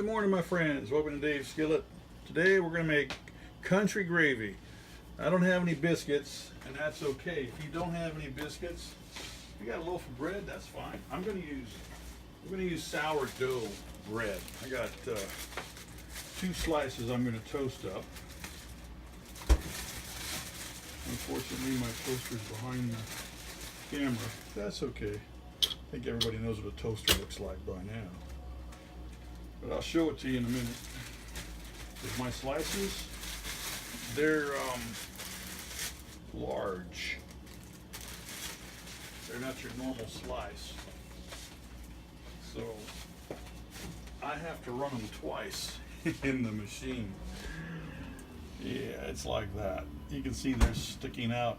Good morning, my friends. Welcome to Dave's Skillet. Today we're going to make country gravy. I don't have any biscuits, and that's okay. If you don't have any biscuits, if you got a loaf of bread, that's fine. I'm going to use sourdough bread. I got 2 slices I'm going to toast up. Unfortunately, my toaster's behind the camera. That's okay. I think everybody knows what a toaster looks like by now. But I'll show it to you in a minute. With my slices, they're large. They're not your normal slice. So I have to run them twice in the machine. Yeah, it's like that. You can see they're sticking out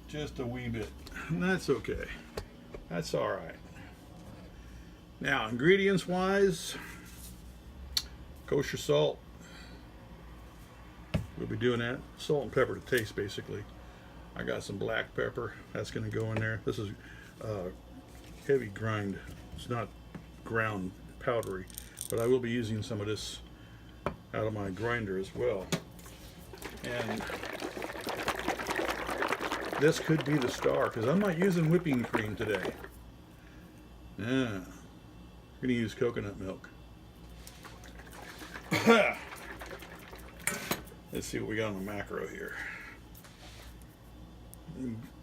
just a wee bit. And that's okay. That's all right. Now, ingredients wise, kosher salt. We'll be doing that. Salt and pepper to taste, basically. I got some black pepper. That's going to go in there. This is heavy grind. It's not ground powdery, but I will be using some of this out of my grinder as well. And this could be the star because I'm not using whipping cream today. Yeah, I'm going to use coconut milk. Let's see what we got on the macro here.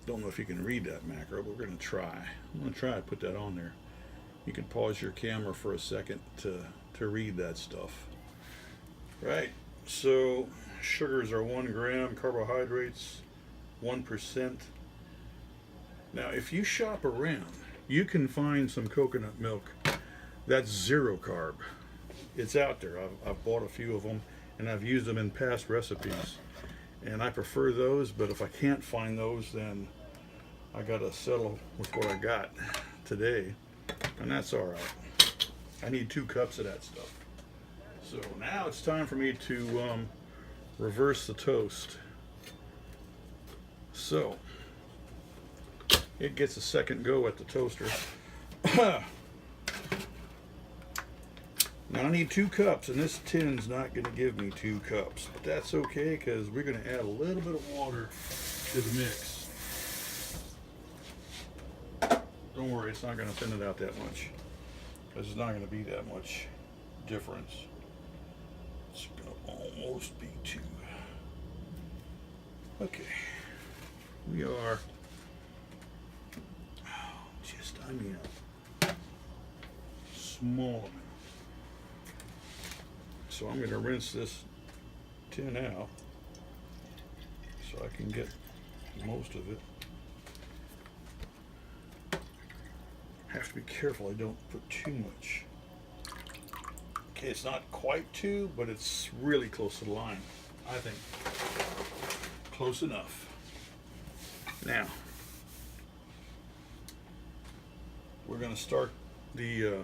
Don't know if you can read that macro, but we're going to try. I'm going to try to put that on there. You can pause your camera for a second to read that stuff. Right, so sugars are 1 gram, carbohydrates 1%. Now, if you shop around, you can find some coconut milk that's 0 carb. It's out there. I've bought a few of them and I've used them in past recipes, and I prefer those. But if I can't find those, then I gotta settle with what I got today, and that's all right. I need 2 cups of that stuff. So now it's time for me to reverse the toast. So it gets a second go at the toaster. Now I need 2 cups, and this tin's not going to give me 2 cups, but that's okay because we're going to add a little bit of water to the mix. Don't worry, it's not going to thin it out that much because it's not going to be that much difference. It's going to almost be 2. Okay, we are just, a small amount. So I'm going to rinse this tin out so I can get most of it. Have to be careful I don't put too much. Okay, it's not quite 2, but it's really close to the line. I think close enough. Now we're going to start the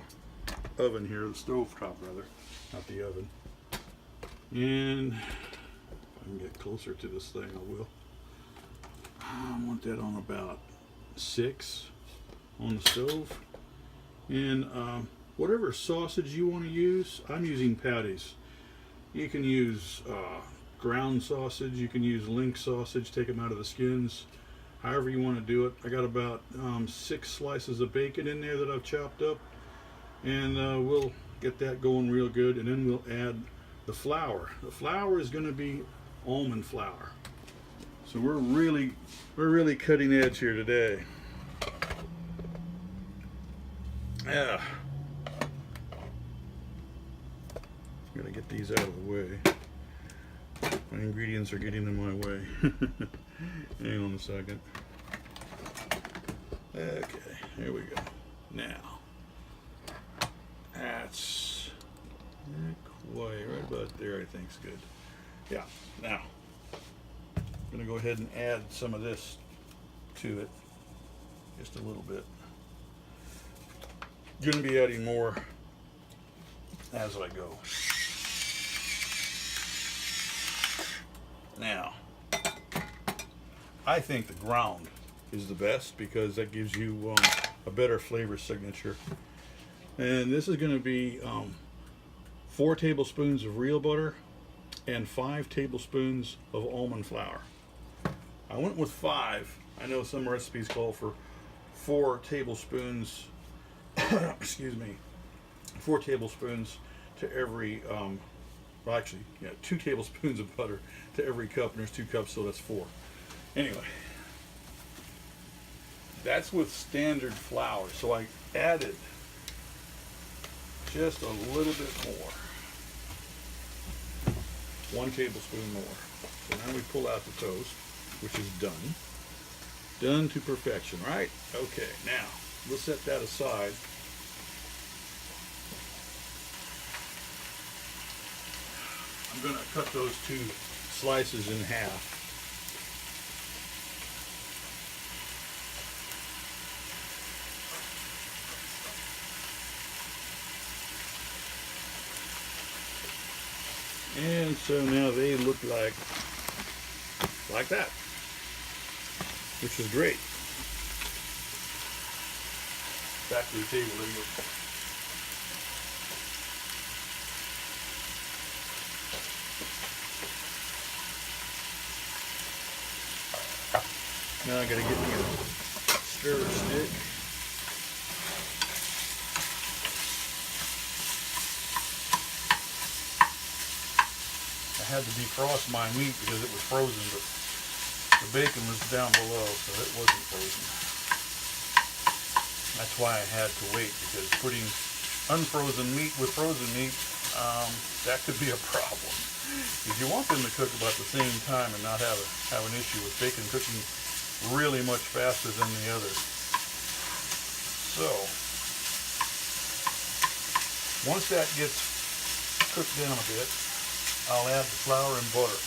oven here, the stove top rather, not the oven. And if I can get closer to this thing, I will. I want that on about 6 on the stove. And whatever sausage you want to use, I'm using patties. You can use ground sausage, you can use link sausage, take them out of the skins, however you want to do it. I got about 6 slices of bacon in there that I've chopped up, and we'll get that going real good, and then we'll add the flour. The flour is going to be almond flour. So we're really cutting edge here today. Yeah. I'm gonna get these out of the way. My ingredients are getting in my way. Hang on a second. Okay, here we go. Now, that's right about there, I think is good. Yeah, now, I'm gonna go ahead and add some of this to it, just a little bit. Gonna be adding more as I go. Now, I think the ground is the best because that gives you a better flavor signature. And this is going to be 4 tablespoons of real butter, and 5 tablespoons of almond flour. I went with 5. I know some recipes call for 4 tablespoons, excuse me, 4 tablespoons to every, well actually, yeah, 2 tablespoons of butter to every cup, and there's 2 cups, so that's 4. Anyway, that's with standard flour, so I added just a little bit more. 1 tablespoon more. So now we pull out the toast, which is done. Done to perfection, right? Okay, now we'll set that aside. I'm going to cut those 2 slices in half. And so now they look like that, which is great. Back to the table, there you go. Now I gotta get me a stir stick. I had to defrost my meat because it was frozen, but the bacon was down below, so it wasn't frozen. That's why I had to wait, because putting unfrozen meat with frozen meat, that could be a problem. If you want them to cook about the same time and not have an issue with bacon cooking really much faster than the others. So, once that gets cooked down a bit, I'll add the flour and butter.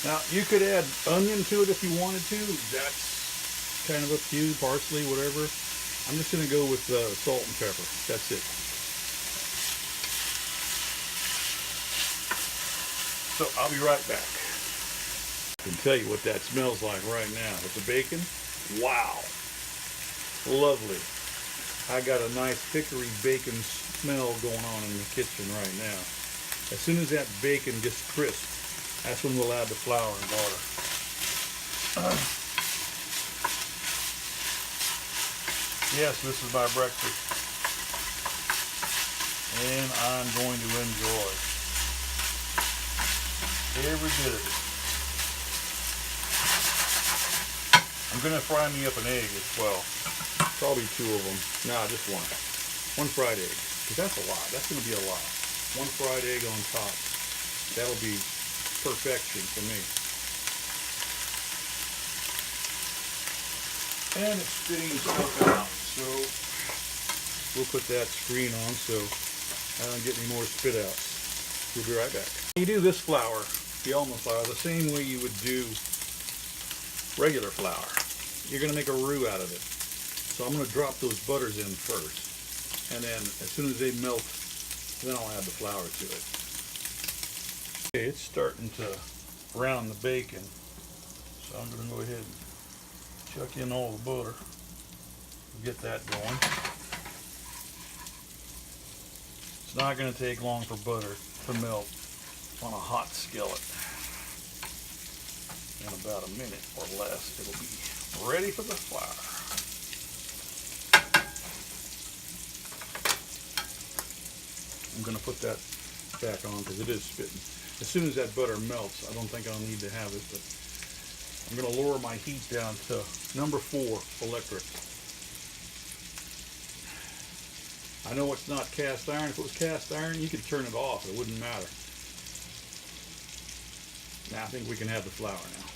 Now, you could add onion to it if you wanted to. That's kind of up to you, parsley, whatever. I'm just going to go with salt and pepper. That's it. So, I'll be right back. I can tell you what that smells like right now. With the bacon, wow. Lovely. I got a nice hickory bacon smell going on in the kitchen right now. As soon as that bacon gets crisp, that's when we'll add the flour and butter. Yes, this is my breakfast, and I'm going to enjoy every bit of it. I'm going to fry me up an egg as well. Probably 2 of them. Nah, just 1. 1 fried egg, because that's a lot. That's going to be a lot. 1 fried egg on top. That'll be perfection for me. And it's spitting stuff out, so we'll put that screen on so I don't get any more spit outs. We'll be right back. You do this flour, the almond flour, the same way you would do regular flour. You're going to make a roux out of it. So I'm going to drop those butters in first, and then as soon as they melt, then I'll add the flour to it. Okay, it's starting to brown the bacon, so I'm going to go ahead and chuck in all the butter. Get that going. It's not going to take long for butter to melt on a hot skillet. In about a minute or less, it'll be ready for the flour. I'm going to put that back on because it is spitting. As soon as that butter melts, I don't think I'll need to have it, but I'm going to lower my heat down to number 4 electric. I know it's not cast iron. If it was cast iron, you could turn it off. It wouldn't matter. Now I think we can have the flour now.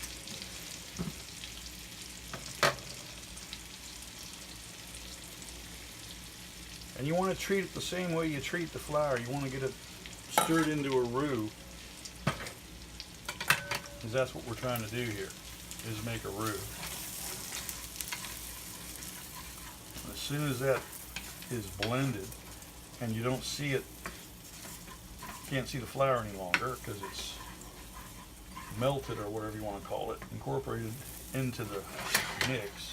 And you want to treat it the same way you treat the flour. You want to get it stirred into a roux, because that's what we're trying to do here, is make a roux. As soon as that is blended and you don't see it, can't see the flour any longer because it's melted, or whatever you want to call it, incorporated into the mix,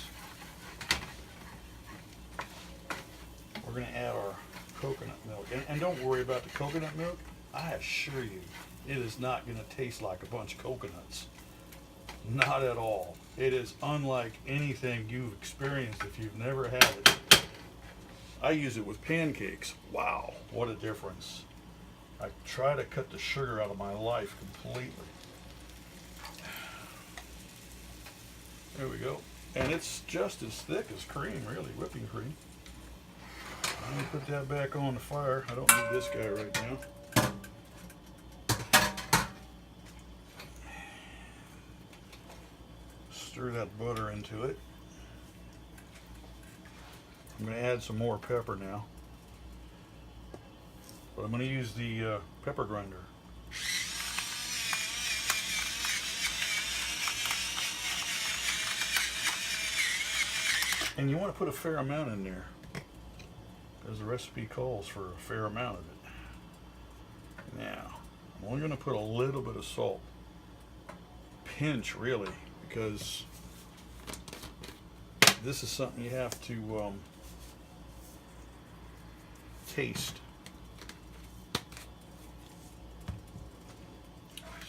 we're going to add our coconut milk. And don't worry about the coconut milk. I assure you, it is not going to taste like a bunch of coconuts. Not at all. It is unlike anything you've experienced if you've never had it. I use it with pancakes. Wow, what a difference. I try to cut the sugar out of my life completely. There we go. And it's just as thick as cream, really, whipping cream. Let me put that back on the fire. I don't need this guy right now. Stir that butter into it. I'm going to add some more pepper now. But I'm going to use the pepper grinder. And you want to put a fair amount in there, because the recipe calls for a fair amount of it. Now, I'm only going to put a little bit of salt. Pinch, really, because this is something you have to taste.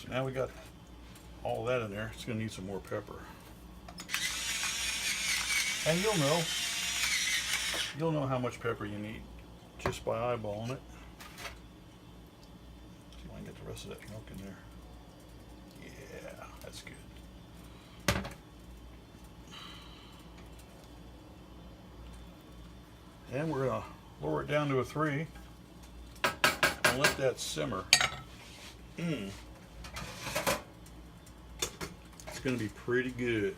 So now we got all that in there. It's going to need some more pepper. And you'll know how much pepper you need just by eyeballing it. See if I can get the rest of that milk in there. Yeah, that's good. And we're going to lower it down to a 3 and let that simmer. It's going to be pretty good.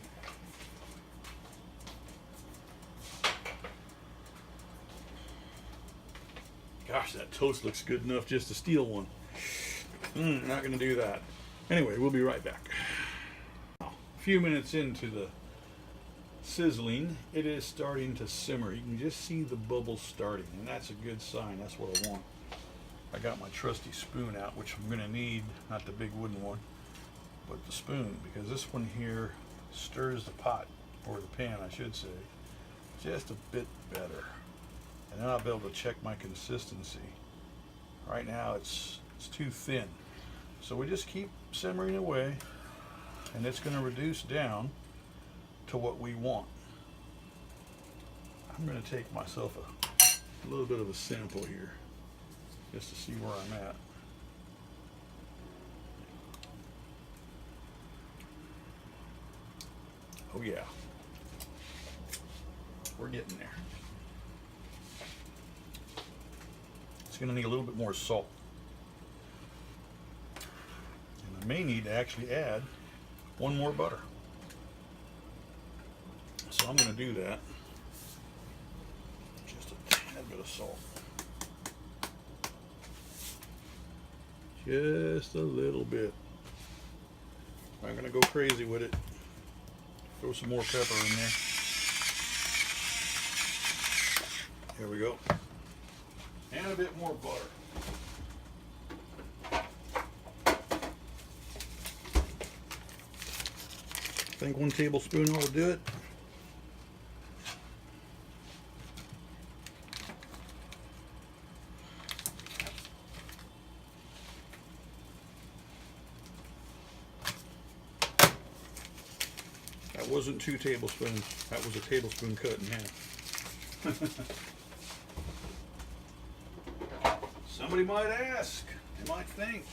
Gosh, that toast looks good enough just to steal one. Not going to do that. Anyway, we'll be right back. A few minutes into the sizzling, it is starting to simmer. You can just see the bubbles starting, and that's a good sign. That's what I want. I got my trusty spoon out, which I'm going to need, not the big wooden one, but the spoon, because this one here stirs the pot, or the pan, I should say, just a bit better. And then I'll be able to check my consistency. Right now it's too thin. So we just keep simmering away, and it's going to reduce down to what we want. I'm going to take myself a little bit of a sample here, just to see where I'm at. Oh yeah, we're getting there. It's going to need a little bit more salt. And I may need to actually add one more butter. So I'm going to do that. Just a tad bit of salt. Just a little bit. I'm not going to go crazy with it. Throw some more pepper in there. There we go. And a bit more butter. I think 1 tablespoon ought to do it. That wasn't 2 tablespoons. That was a tablespoon cut in half. Somebody might ask, they might think,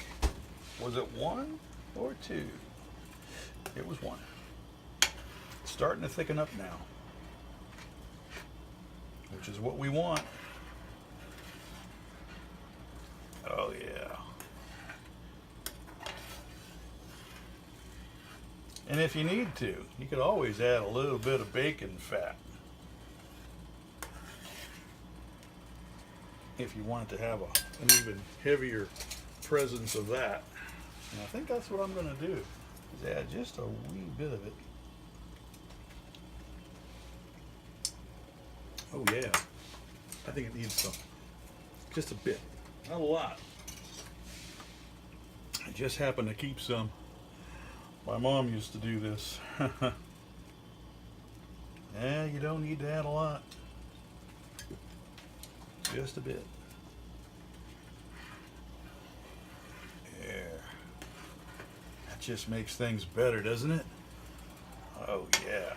was it 1 or 2? It was 1. It's starting to thicken up now, which is what we want. Oh yeah. And if you need to, you could always add a little bit of bacon fat. If you wanted to have an even heavier presence of that. And I think that's what I'm going to do, is add just a wee bit of it. Oh yeah, I think it needs some, just a bit, not a lot. I just happen to keep some. My mom used to do this. Yeah, you don't need to add a lot. Just a bit. just makes things better, doesn't it? Oh yeah.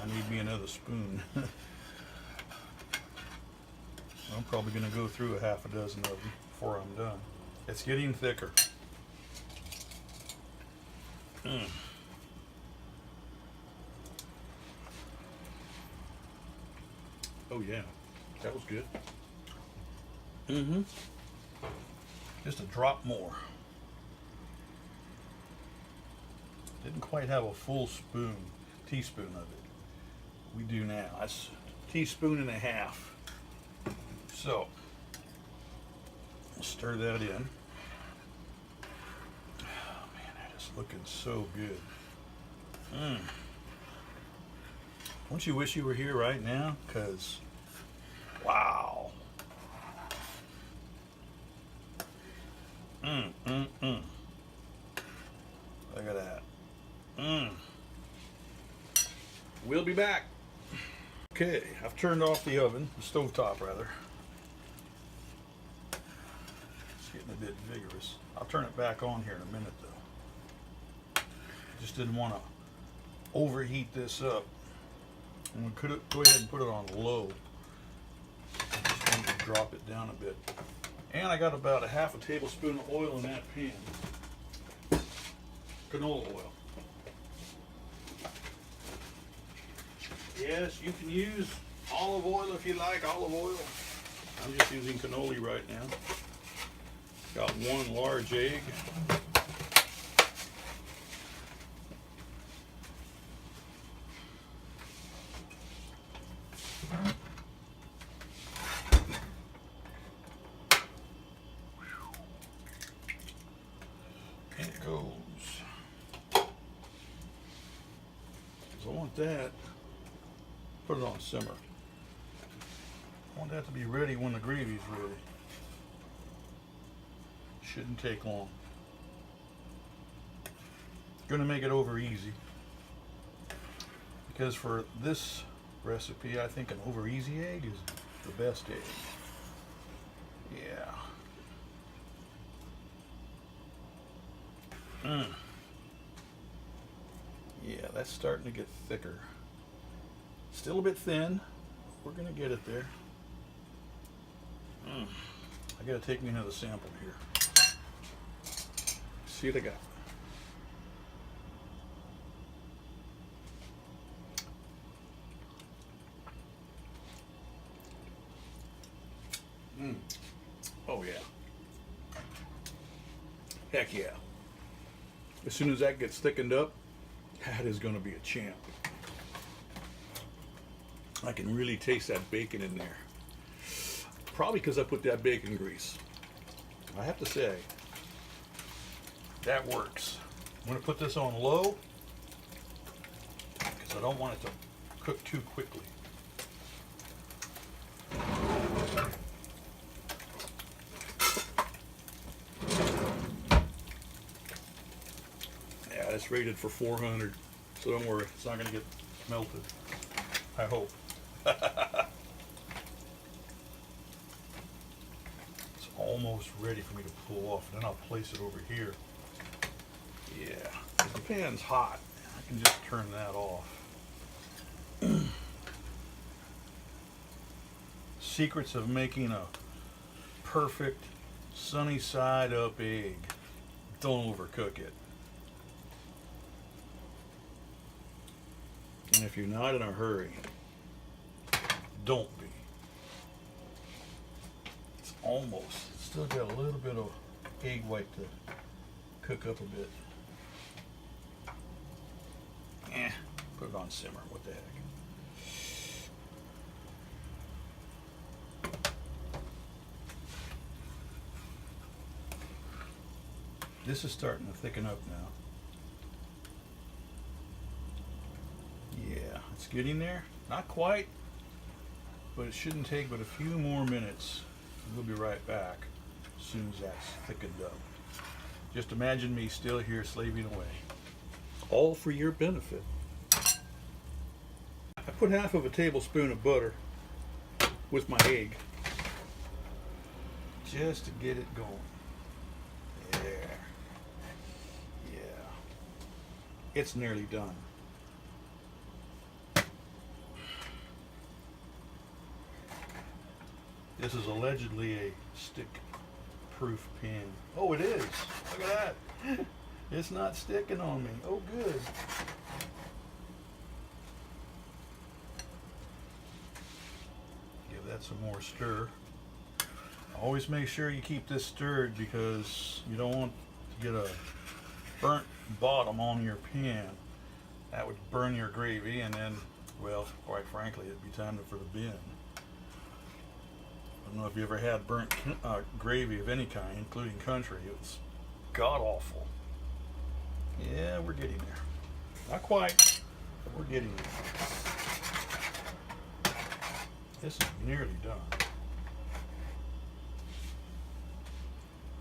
I need me another spoon. I'm probably going to go through a half a dozen of them before I'm done. It's getting thicker. Oh yeah, that was good. Just a drop more. Didn't quite have a full teaspoon of it. We do now. That's a teaspoon and a half. So, we'll stir that in. Oh man, that is looking so good. Don't you wish you were here right now? Because, wow. Look at that. We'll be back. Okay, I've turned off the oven, the stovetop rather. It's getting a bit vigorous. I'll turn it back on here in a minute though. Just didn't want to overheat this up. I'm going to go ahead and put it on low. I just wanted to drop it down a bit. And I got about a half a tablespoon of oil in that pan. Canola oil. Yes, you can use olive oil if you like olive oil. I'm just using cannoli right now. Got one large egg. And it goes. So I want that. Put it on simmer. I want that to be ready when the gravy's ready. Shouldn't take long. Gonna make it over easy. Because for this recipe, I think an over easy egg is the best egg. Yeah. Yeah, that's starting to get thicker. Still a bit thin. We're gonna get it there. I gotta take me another sample here. See what I got. Oh yeah. Heck yeah. As soon as that gets thickened up, that is gonna be a champ. I can really taste that bacon in there. Probably because I put that bacon grease. I have to say, that works. I'm going to put this on low because I don't want it to cook too quickly. Yeah, it's rated for 400, so don't worry, it's not going to get melted. I hope. It's almost ready for me to pull off, and then I'll place it over here. Yeah, the pan's hot. I can just turn that off. Secrets of making a perfect sunny side up egg. Don't overcook it. And if you're not in a hurry, don't be. It's almost, still got a little bit of egg white to cook up a bit. Put it on simmer, what the heck. This is starting to thicken up now. Yeah, it's getting there. Not quite, but it shouldn't take but a few more minutes. We'll be right back as soon as that's thickened up. Just imagine me still here slaving away. All for your benefit. I put half of a tablespoon of butter with my egg just to get it going. There. it's nearly done. This is allegedly a stick-proof pan. Oh, it is. Look at that. It's not sticking on me. Oh, good. Give that some more stir. Always make sure you keep this stirred because you don't want to get a burnt bottom on your pan. That would burn your gravy, and then, well, quite frankly, it'd be time for the bin. I don't know if you ever had burnt gravy of any kind, including country. It's god-awful. Yeah, we're getting there. Not quite, but we're getting there. This is nearly done.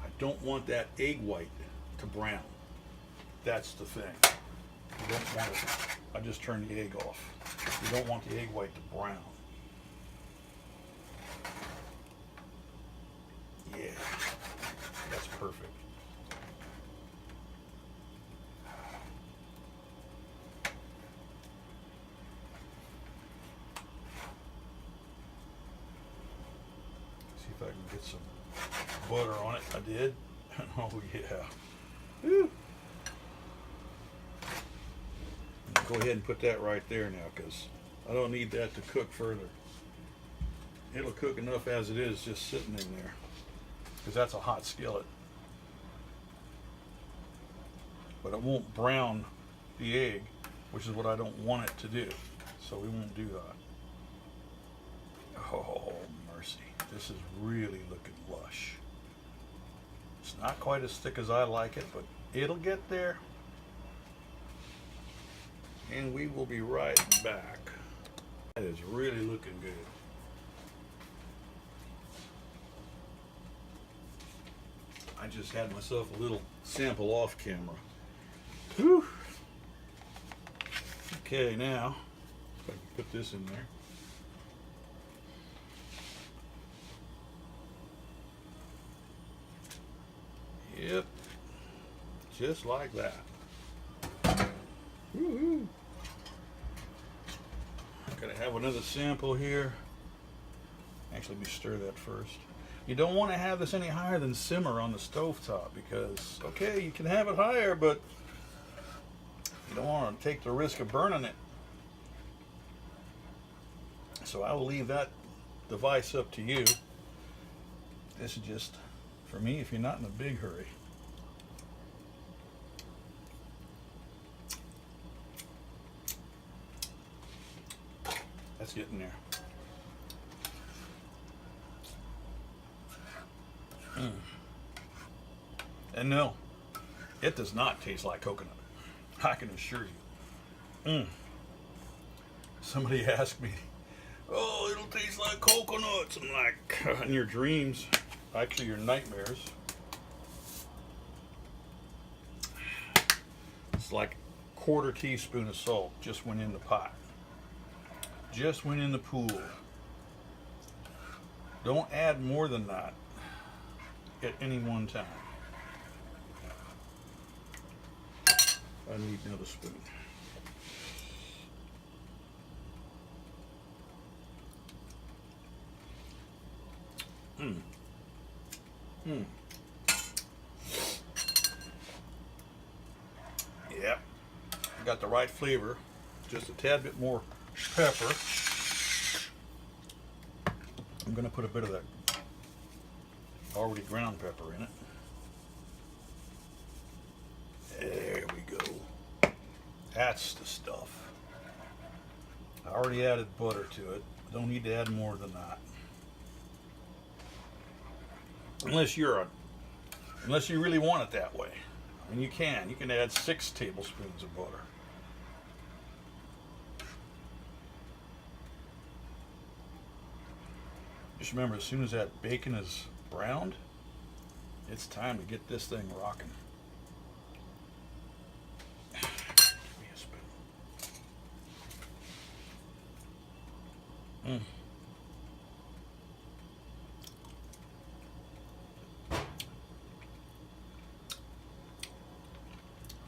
I don't want that egg white to brown. That's the thing. You don't want it. I just turned the egg off. You don't want the egg white to brown. Yeah, that's perfect. See if I can get some butter on it. I did. Oh yeah. Woo. Go ahead and put that right there now, because I don't need that to cook further. It'll cook enough as it is just sitting in there, because that's a hot skillet. But it won't brown the egg, which is what I don't want it to do. So we won't do that. Oh, mercy. This is really looking lush. It's not quite as thick as I like it, but it'll get there. And we will be right back. That is really looking good. I just had myself a little sample off camera. Whew. Okay, now, if I can put this in there. Yep, just like that. Woo-hoo. Gotta have another sample here. Actually, let me stir that first. You don't want to have this any higher than simmer on the stovetop because, okay, you can have it higher, but you don't want to take the risk of burning it. So I will leave that device up to you. This is just for me if you're not in a big hurry. That's getting there. And no, it does not taste like coconut. I can assure you. Somebody asked me, oh, it'll taste like coconuts. I'm like, in your dreams, actually your nightmares. It's like a quarter teaspoon of salt just went in the pot. Just went in the pool. Don't add more than that at any one time. I need another spoon. Yeah, got the right flavor. Just a tad bit more pepper. I'm going to put a bit of that already ground pepper in it. There we go. That's the stuff. I already added butter to it. Don't need to add more than that. Unless you really want it that way. I mean, you can add 6 tablespoons of butter. Just remember, as soon as that bacon is browned, it's time to get this thing rocking. Give me a spoon.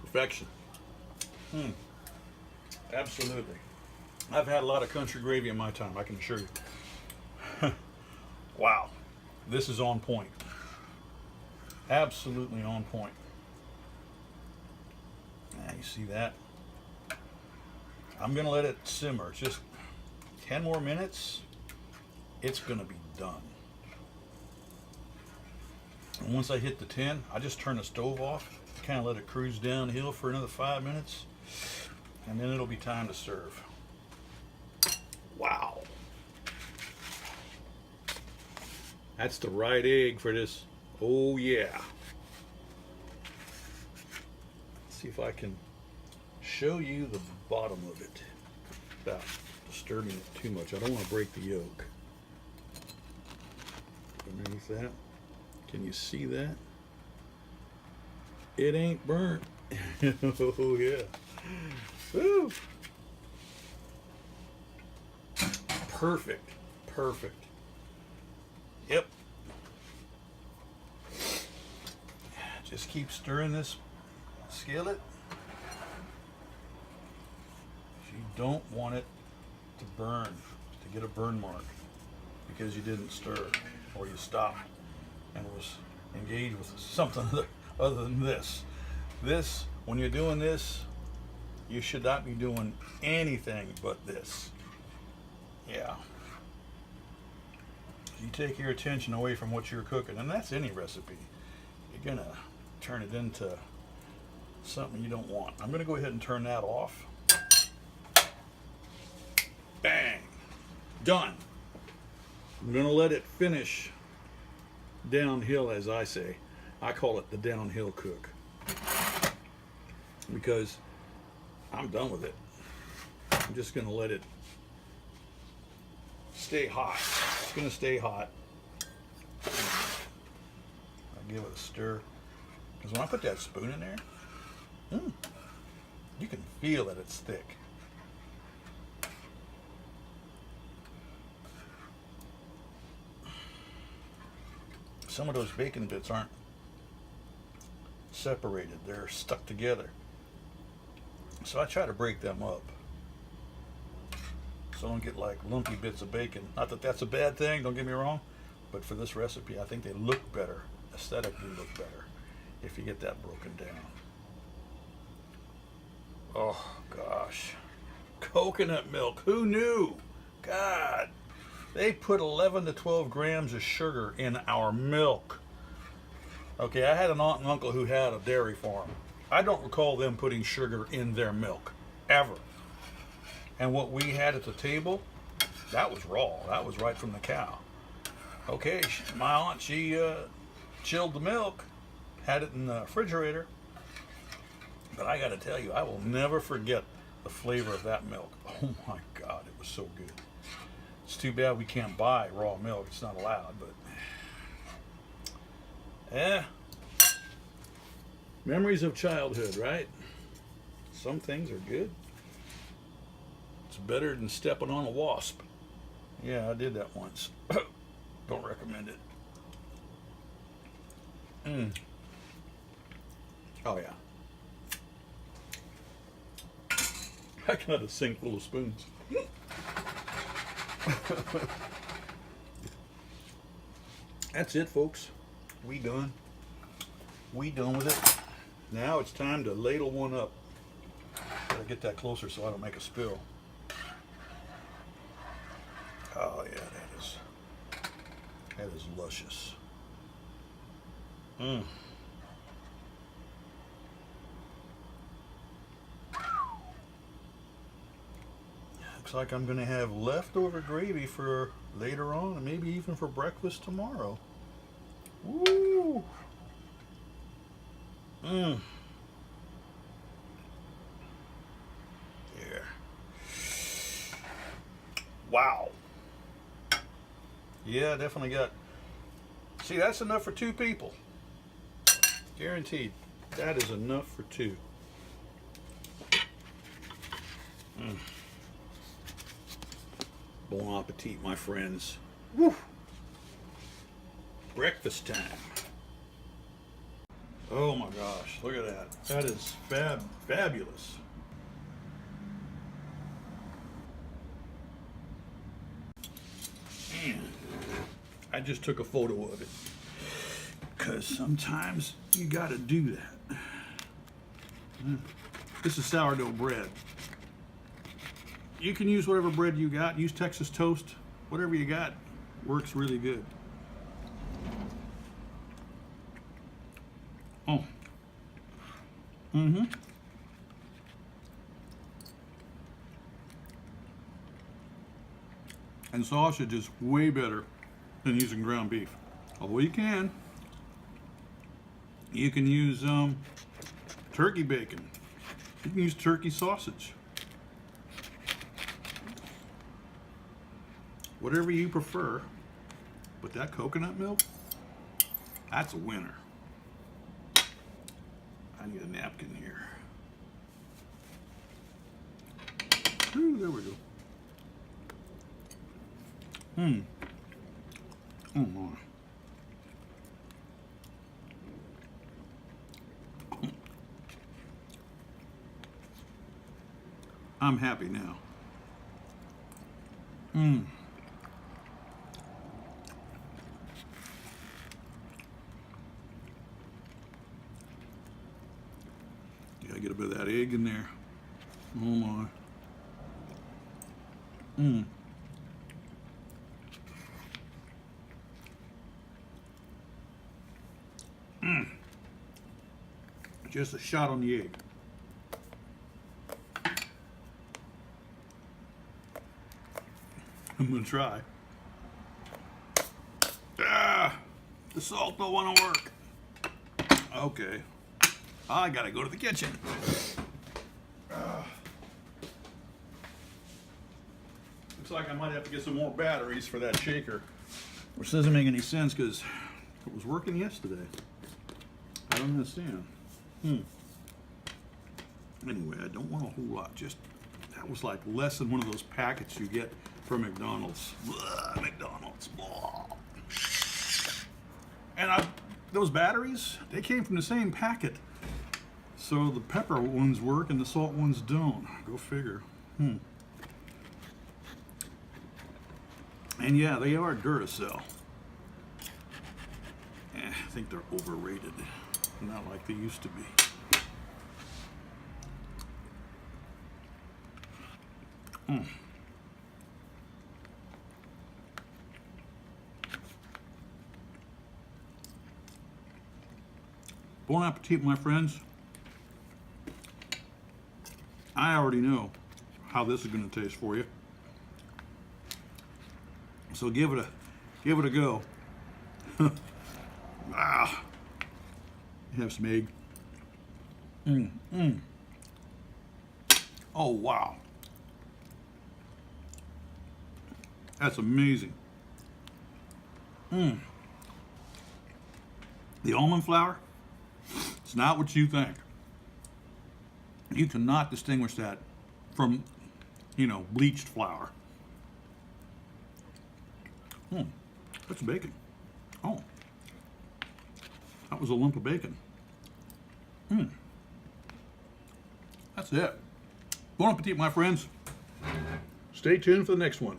Perfection. Absolutely. I've had a lot of country gravy in my time, I can assure you. Wow. This is on point. Absolutely on point. Now, you see that? I'm going to let it simmer. Just 10 more minutes. It's going to be done. And once I hit the 10, I just turn the stove off, kind of let it cruise downhill for another 5 minutes, and then it'll be time to serve. Wow. That's the right egg for this. Oh yeah. Let's see if I can show you the bottom of it without disturbing it too much. I don't want to break the yolk. Underneath that. Can you see that? It ain't burnt. Oh yeah. Woo. Perfect. Perfect. Yep. Just keep stirring this skillet. You don't want it to burn, to get a burn mark, because you didn't stir or you stopped and was engaged with something other than this. This, when you're doing this, you should not be doing anything but this. Yeah. You take your attention away from what you're cooking, and that's any recipe. You're gonna turn it into something you don't want. I'm gonna go ahead and turn that off. Bang! Done. I'm gonna let it finish downhill, as I say. I call it the downhill cook, because I'm done with it. I'm just gonna let it stay hot. It's gonna stay hot. I'll give it a stir, because when I put that spoon in there, you can feel that it's thick. Some of those bacon bits aren't separated, they're stuck together. So I try to break them up, so I don't get like lumpy bits of bacon. Not that that's a bad thing, don't get me wrong, but for this recipe I think they look better, aesthetically look better, if you get that broken down. Oh gosh, coconut milk, who knew? God, they put 11 to 12 grams of sugar in our milk. Okay, I had an aunt and uncle who had a dairy farm. I don't recall them putting sugar in their milk, ever. And what we had at the table, that was raw. That was right from the cow. Okay, my aunt, she chilled the milk, had it in the refrigerator. But I gotta tell you, I will never forget the flavor of that milk. Oh my God, it was so good. It's too bad we can't buy raw milk. It's not allowed, but memories of childhood, right? Some things are good. It's better than stepping on a wasp. Yeah, I did that once. Don't recommend it. Oh yeah. I got a sink full of spoons. That's it, folks. We done. We done with it. Now it's time to ladle one up. Gotta get that closer so I don't make a spill. Oh yeah, that is luscious. Looks like I'm gonna have leftover gravy for later on, and maybe even for breakfast tomorrow. Woo! Yeah. Wow. Yeah, definitely got. See, that's enough for 2 people. Guaranteed. That is enough for 2. Bon appetit, my friends. Woo! Breakfast time. Oh my gosh, look at that. That is fabulous. And I just took a photo of it because sometimes you got to do that. This is sourdough bread. You can use whatever bread you got. Use Texas toast. Whatever you got works really good. Oh. Mm-hmm. And sausage is way better than using ground beef. Although you can use turkey bacon. You can use turkey sausage. Whatever you prefer. But that coconut milk, that's a winner. I need a napkin here. Ooh, there we go. Oh my. I'm happy now. Gotta get a bit of that egg in there. Oh my. Just a shot on the egg. I'm gonna try. Ah, the salt don't want to work. Okay, I gotta go to the kitchen. Looks like I might have to get some more batteries for that shaker, which doesn't make any sense because it was working yesterday. I don't understand. Anyway, I don't want a whole lot. Just that was like less than one of those packets you get from McDonald's. Blah, McDonald's. Blah. And those batteries, they came from the same packet. So the pepper ones work and the salt ones don't. Go figure. And yeah, they are Duracell. I think they're overrated. Not like they used to be. Bon appetit, my friends. I already know how this is going to taste for you. So give it a go. Have some egg. Oh wow, that's amazing. The almond flour, it's not what you think. You cannot distinguish that from, bleached flour. That's bacon. Oh, that was a lump of bacon. That's it. Bon appetit, my friends. Stay tuned for the next one.